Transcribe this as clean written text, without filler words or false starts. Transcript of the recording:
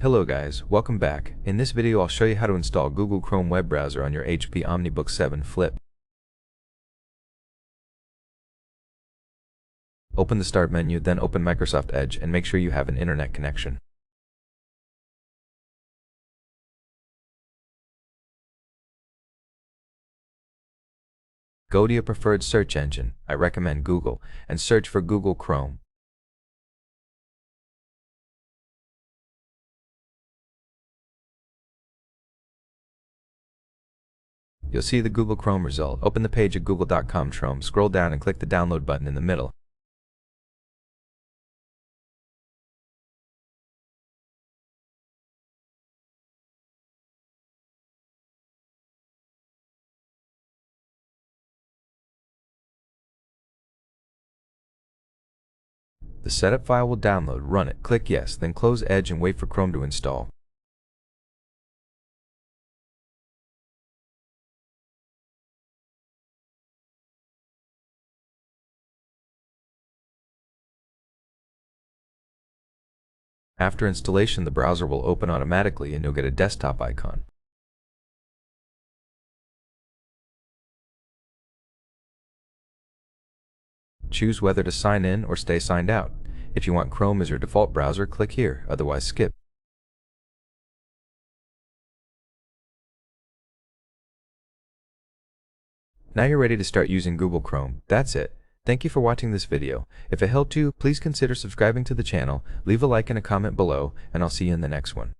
Hello guys, welcome back. In this video I'll show you how to install Google Chrome web browser on your HP OmniBook 7 Flip. Open the Start menu, then open Microsoft Edge and make sure you have an internet connection. Go to your preferred search engine, I recommend Google, and search for Google Chrome. You'll see the Google Chrome result. Open the page at google.com Chrome, scroll down and click the download button in the middle. The setup file will download, run it, click yes, then close Edge and wait for Chrome to install. After installation, the browser will open automatically and you'll get a desktop icon. Choose whether to sign in or stay signed out. If you want Chrome as your default browser, click here, otherwise skip. Now you're ready to start using Google Chrome. That's it. Thank you for watching this video. If it helped you, please consider subscribing to the channel, leave a like and a comment below, and I'll see you in the next one.